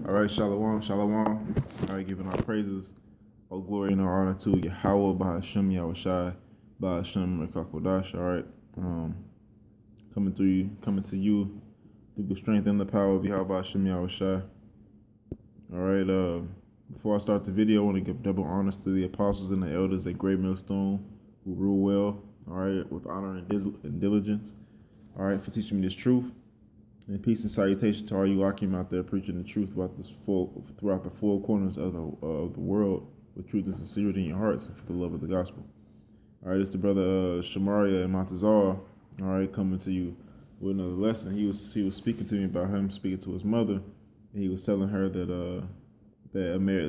All right, shalom, shalom. All right, giving our praises, all glory and all honor to Yahweh, Bahashem, Yahushai, Bahashem, Rekakodash. All right, coming to you through the strength and the power of Yahweh, Bahashem, Yahushai. All right, before I start the video, I want to give double honors to the apostles and the elders at Great Millstone who rule well, all right, with honor and diligence, all right, for teaching me this truth. And peace and salutation to all you Akim out there preaching the truth throughout the four corners of the world with truth and sincerity in your hearts and for the love of the gospel. All right, it's the brother Shamaria and Montezar. All right, coming to you with another lesson. He was speaking to me about him speaking to his mother, and he was telling her that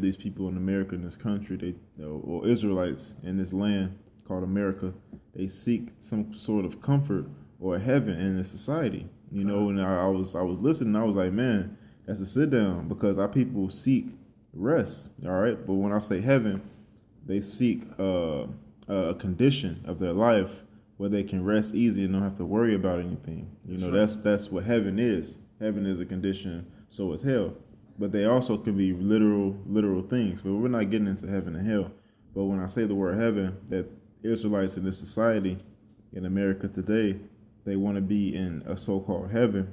these people in America, in this country, or Israelites in this land called America, they seek some sort of comfort or a heaven in this society. You know, and I was listening. I was like, man, that's a sit down, because our people seek rest. All right, but when I say heaven, they seek a condition of their life where they can rest easy and don't have to worry about anything. You know, that's what heaven is. Heaven is a condition. So is hell. But they also can be literal things. But we're not getting into heaven and hell. But when I say the word heaven, that Israelites in this society in America today, they want to be in a so-called heaven.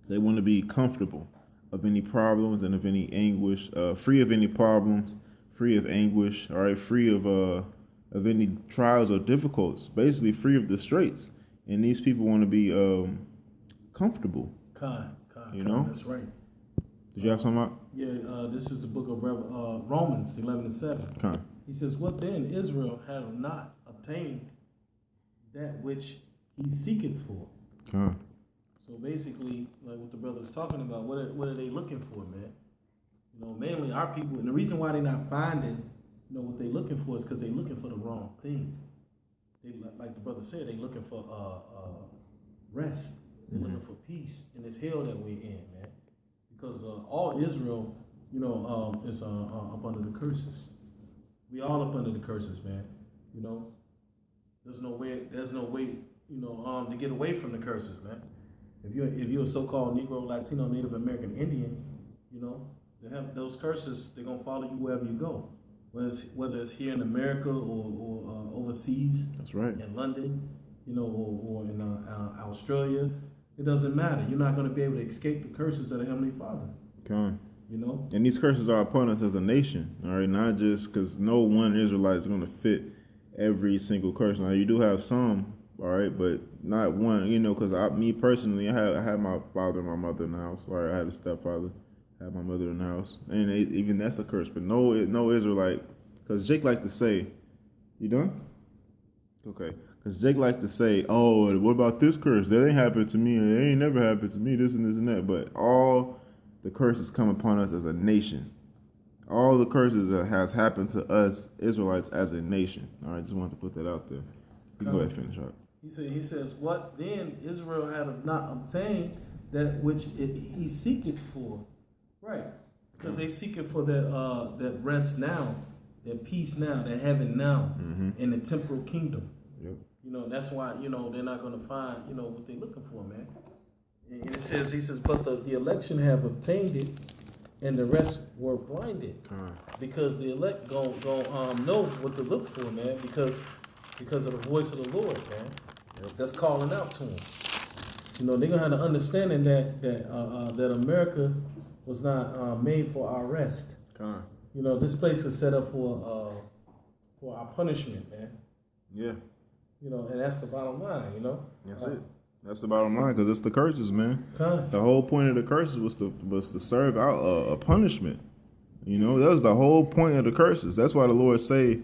They want to be comfortable of any problems and of any anguish, free of any problems, free of anguish, all right, free of any trials or difficulties, basically free of the straits. And these people want to be comfortable. You know? That's right. Did you have something out? Yeah, this is the book of Romans 11:7. He says, "What then? Israel hath not obtained that which he seeketh for." So basically, like what the brother was talking about, what are they looking for, man? You know, mainly our people, and the reason why they're not finding, you know, what they're looking for is because they're looking for the wrong thing. They, like the brother said, they're looking for rest. They're looking for peace in this hell that we're in, man. Because all Israel, you know, is up under the curses. We all up under the curses, man. You know, there's no way, you know, to get away from the curses, man. If you're a so-called Negro, Latino, Native American, Indian, you know, those curses, they're gonna follow you wherever you go, whether it's here in America or overseas. That's right. In London, you know, or in Australia. It doesn't matter. You're not gonna be able to escape the curses of the Heavenly Father. You know, and these curses are upon us as a nation. All right, not just because no one Israelite is gonna fit every single curse. Now you do have some. All right, but not one, you know, because me personally, I had my father and my mother in the house. Or I had a stepfather, had my mother in the house, and even that's a curse. But no Israelite, because Jake liked to say, "You done?" Okay, because Jake liked to say, "Oh, what about this curse? That ain't happened to me. It ain't never happened to me. This and this and that." But all the curses come upon us as a nation. All the curses that has happened to us Israelites as a nation. All right, just wanted to put that out there. You can go ahead and finish up. He says, "What then Israel had not obtained that which he seeketh for." Right. Because they seek it for that rest now, that peace now, that heaven now, in the temporal kingdom. Yep. You know, that's why, you know, they're not going to find, you know, what they're looking for, man. And he says, but the election have obtained it, and the rest were blinded. Because the elect gon' know what to look for, man, because of the voice of the Lord, man. That's calling out to them. You know, they're gonna have to understanding that America was not made for our rest. You know, this place was set up for our punishment, man. Yeah. You know, and that's the bottom line. You know. That's it. That's the bottom line, because it's the curses, man. The whole point of the curses was to serve out a punishment. You know, that was the whole point of the curses. That's why the Lord say,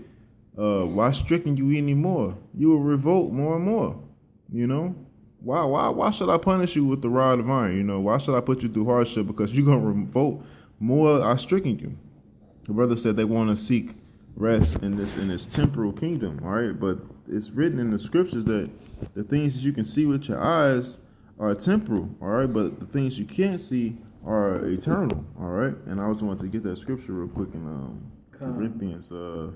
"Why stricken you anymore? You will revolt more and more." You know, why should I punish you with the rod of iron? You know, why should I put you through hardship? Because you're gonna revolt more. I stricken you. The brother said they want to seek rest in this temporal kingdom. All right, but it's written in the scriptures that the things that you can see with your eyes are temporal. All right, but the things you can't see are eternal. All right, and I just wanted to get that scripture real quick in Corinthians. Where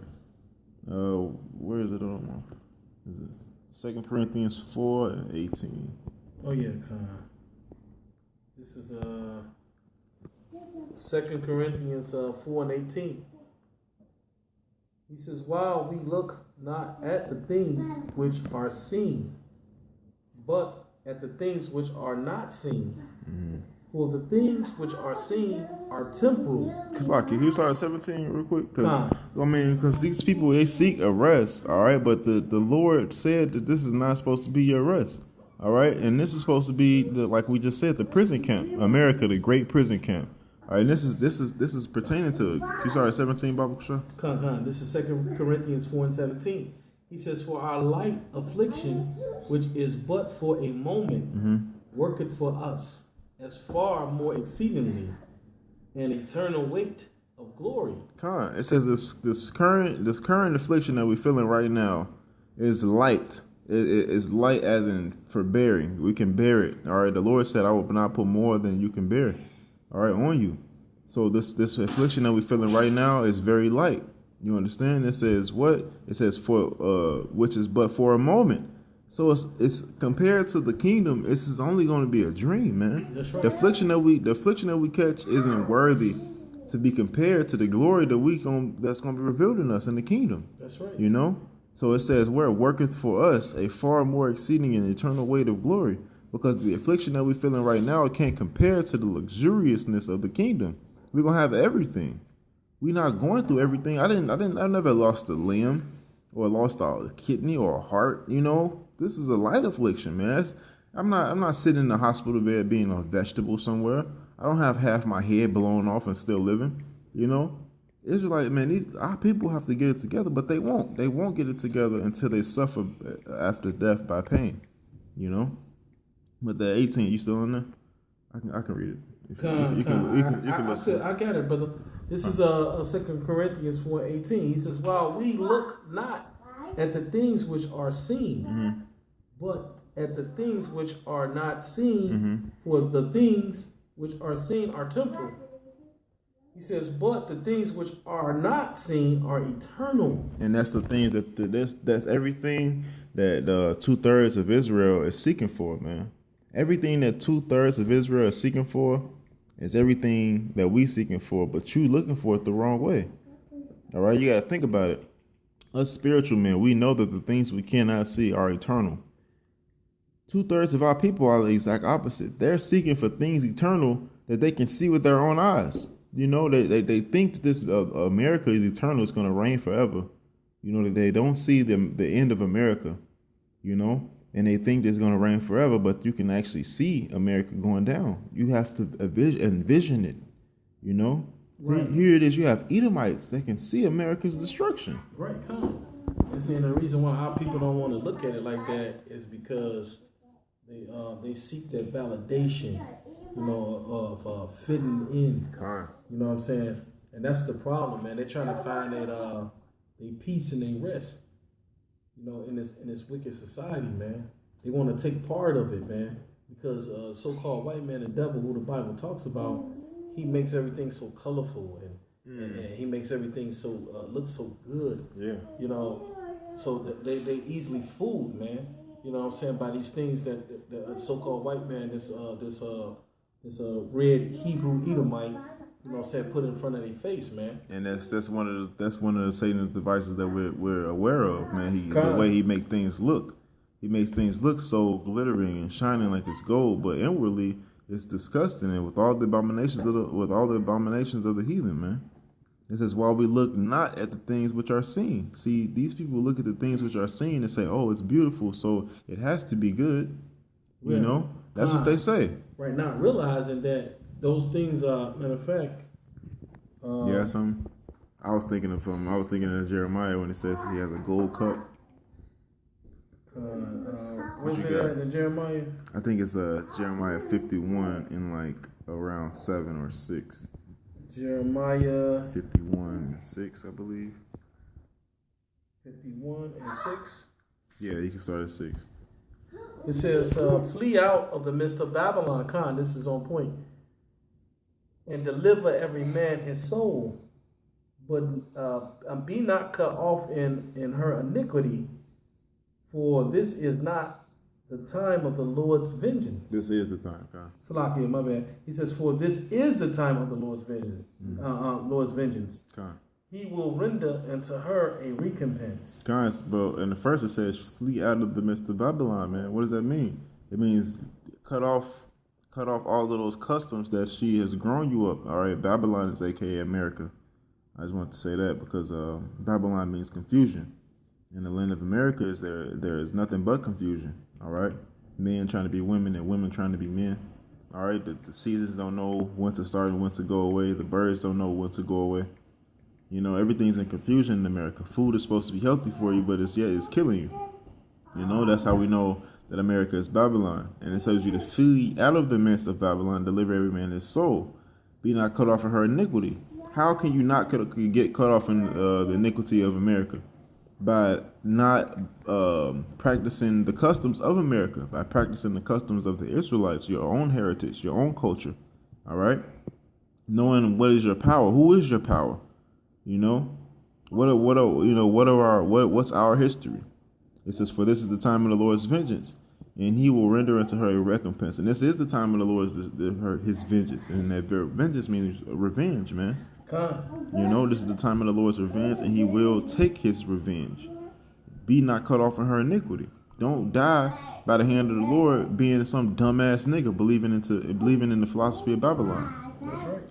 is it on? Is it 2 Corinthians 4:18? Oh yeah, this is 2 Corinthians 4 and 18. He says, while we look not at the things which are seen, but at the things which are not seen. Mm-hmm. For the things which are seen are temporal. Cause like, can you start at 17 real quick? Cause because these people, they seek a rest, all right. But the Lord said that this is not supposed to be your rest, all right. And this is supposed to be like we just said, the prison camp, America, the great prison camp. All right, this is pertaining to. You start at 17, Bible Show. This is 2 Corinthians 4 and 17. He says, "For our light affliction, which is but for a moment, worketh for us as far more exceedingly an eternal weight of glory." It says this current affliction that we're feeling right now is light. It is light as in for bearing. We can bear it. All right. The Lord said, "I will not put more than you can bear." All right, on you. So this affliction that we're feeling right now is very light. You understand? It says what? It says for which is but for a moment. So it's compared to the kingdom. This is only going to be a dream, man. That's right. The affliction that we catch isn't worthy to be compared to the glory that that's going to be revealed in us in the kingdom. That's right. You know. So it says where it worketh for us a far more exceeding and eternal weight of glory. Because the affliction that we're feeling right now can't compare to the luxuriousness of the kingdom. We're gonna have everything. We're not going through everything. I never lost a limb or lost a kidney or a heart. You know, this is a light affliction, man. I'm not sitting in the hospital bed being a vegetable somewhere. I don't have half my head blown off and still living. You know, Israelite, man, our people have to get it together, but they won't. They won't get it together until they suffer after death by pain. You know. But the 18, you still in there? I can read it. You can listen. I got it, brother. This is 2 Corinthians 4:18. He says, "While we look not at the things which are seen, but at the things which are not seen, for the things which are seen are temporal." He says, "But the things which are not seen are eternal." And that's the things that's everything that 2/3 of Israel is seeking for, man. Everything that 2/3 of Israel is seeking for is everything that we seeking for, but you looking for it the wrong way. All right, you got to think about it. Us spiritual men, we know that the things we cannot see are eternal. 2/3 of our people are the exact opposite. They're seeking for things eternal that they can see with their own eyes. You know, they think that this America is eternal, it's going to reign forever. You know, that they don't see the end of America, you know. And they think it's going to reign forever, but you can actually see America going down. You have to envision it, you know? Right. Here it is. You have Edomites that can see America's destruction. Right, come. And see, the reason why our people don't want to look at it like that is because they seek that validation, you know, of fitting in. You know what I'm saying? And that's the problem, man. They're trying to find that they peace and they rest. You know, in this wicked society, man. They want to take part of it, man. Because so-called white man, the devil, who the Bible talks about, he makes everything so colorful and he makes everything so look so good. Yeah. You know, so that they easily fooled, man. You know what I'm saying, by these things that the so-called white man, this red Hebrew Edomite, you know what I'm saying, put in front of their face, man. And that's one of the Satan's devices that we're aware of, man. The way he makes things look. He makes things look so glittering and shining like it's gold, but inwardly it's disgusting, and with all the abominations of the heathen, man. It says, while we look not at the things which are seen. See, these people look at the things which are seen and say, oh, it's beautiful, so it has to be good. You know? That's what they say. Right, not realizing that those things are, matter of fact. I was thinking of Jeremiah when it says he has a gold cup. What's that in Jeremiah? I think it's Jeremiah 51 in like around 7 or 6. Jeremiah 51:6, I believe. 51 and 6. Yeah, you can start at 6. It says, "Flee out of the midst of Babylon." Khan, this is on point. "And deliver every man his soul, but be not cut off in her iniquity, for this is not the time of the Lord's vengeance. This is the time, God. Salakia, my bad. He says, for this is the time of the Lord's vengeance. Lord's vengeance. God. He will render unto her a recompense. Guys, bro, in the first it says, flee out of the midst of Babylon, man. What does that mean? It means cut off all of those customs that she has grown you up. All right, Babylon is aka America. I just want to say that because Babylon means confusion. In the land of America, there is nothing but confusion. All right, men trying to be women and women trying to be men. All right, the seasons don't know when to start and when to go away. The birds don't know when to go away. You know, everything's in confusion in America. Food is supposed to be healthy for you, but it's killing you. You know, that's how we know that America is Babylon. And it tells you to flee out of the midst of Babylon, deliver every man his soul. Be not cut off in her iniquity. How can you not get cut off in the iniquity of America? By not practicing the customs of America, by practicing the customs of the Israelites, your own heritage, your own culture. All right? Knowing what is your power. Who is your power? You know, what's our history? It says, for this is the time of the Lord's vengeance, and he will render unto her a recompense. And this is the time of the Lord's his vengeance, and that vengeance means revenge, man. You know, this is the time of the Lord's revenge, and he will take his revenge. Be not cut off in her iniquity. Don't die by the hand of the Lord being some dumbass nigga believing in the philosophy of Babylon. That's right.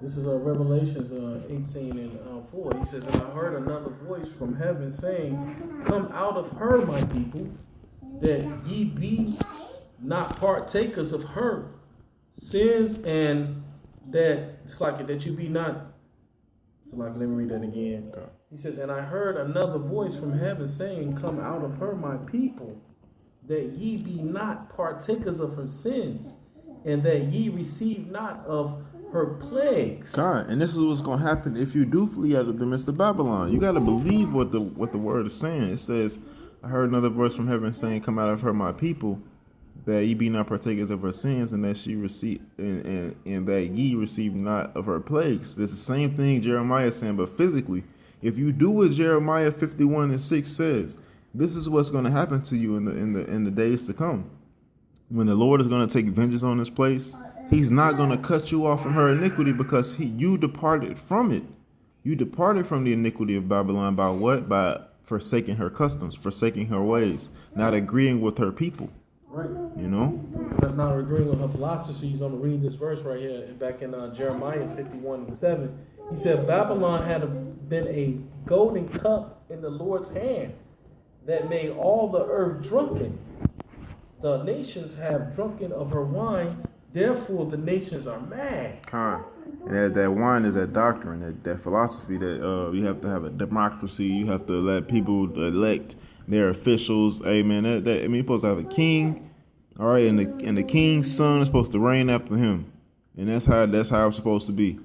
This is Revelations 18 and 4. He says, and I heard another voice from heaven saying, come out of her, my people, that ye be not partakers of her sins, and that you be not. Let me read that again. Okay. He says, and I heard another voice from heaven saying, come out of her, my people, that ye be not partakers of her sins, and that ye receive not of her plagues. God, and this is what's going to happen if you do flee out of the midst of Babylon. You got to believe what the word is saying. It says, I heard another voice from heaven saying, come out of her, my people, that ye be not partakers of her sins, and that she receive and that ye receive not of her plagues. It's the same thing Jeremiah is saying, but physically. If you do what Jeremiah 51:6 says, this is what's going to happen to you in the days to come. When the Lord is going to take vengeance on this place, he's not going to cut you off from her iniquity, because you departed from it. You departed from the iniquity of Babylon by what? By forsaking her customs, forsaking her ways, not agreeing with her people. Right. You know? Not agreeing with her philosophies. I'm going to read this verse right here back in Jeremiah 51:7. He said, Babylon had been a golden cup in the Lord's hand that made all the earth drunken. The nations have drunken of her wine, therefore the nations are mad. And that wine is that doctrine, that philosophy that you have to have a democracy, you have to let people elect their officials. Amen. You're supposed to have a king, all right, and the king's son is supposed to reign after him, and that's how it's supposed to be,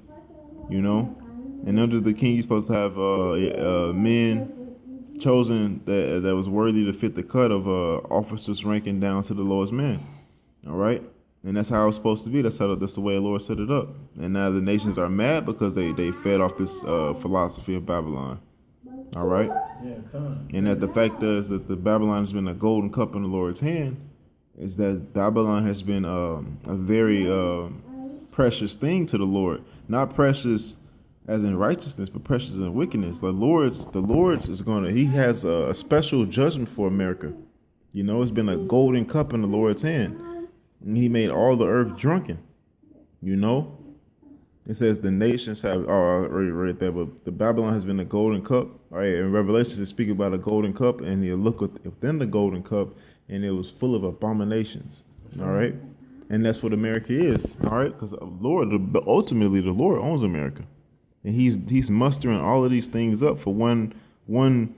you know. And under the king, you're supposed to have men chosen that was worthy to fit the cut of officers ranking down to the lowest men. All right, and that's how it's supposed to be. That's the way the Lord set it up. And now the nations are mad because they fed off this philosophy of Babylon. All right. Yeah, come. And that the fact is that the Babylon has been a golden cup in the Lord's hand, is that Babylon has been a very precious thing to the Lord. Not precious as in righteousness, but precious in wickedness. The Lord's is he has a special judgment for America. You know, it's been a golden cup in the Lord's hand. And he made all the earth drunken. You know? It says the nations have, I already read that, but the Babylon has been a golden cup. All right, in Revelations it speaks about a golden cup, and you look within the golden cup, and it was full of abominations. All right? And that's what America is. All right? Because ultimately the Lord owns America. And he's mustering all of these things up for one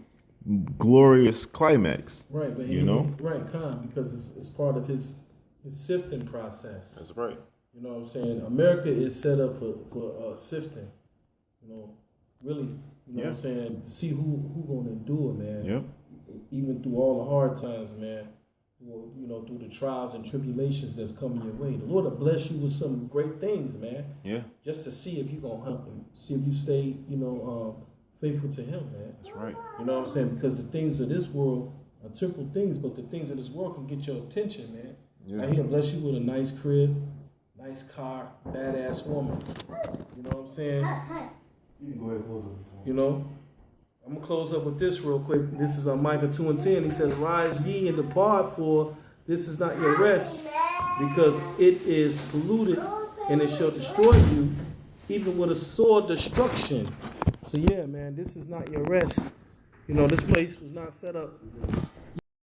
glorious climax. Right, but because it's part of his sifting process. That's right. You know what I'm saying? America is set up for sifting. You know, really. You know what I'm saying? To see who gonna endure, man. Yep. Even through all the hard times, man. You know, through the trials and tribulations that's coming your way. The Lord will bless you with some great things, man. Yeah. Just to see if you're gonna help him. See if you stay, faithful to him, man. That's right. You know what I'm saying? Because the things of this world temporal things, but the things of this world can get your attention, man. Yeah. And he'll bless you with a nice crib, nice car, badass woman. You know what I'm saying? You can go ahead and close up. You know? I'm going to close up with this real quick. This is on Micah 2:10. He says, rise ye and depart, for this is not your rest, because it is polluted, and it shall destroy you, even with a sore destruction. So yeah, man, this is not your rest. You know, this place was not set up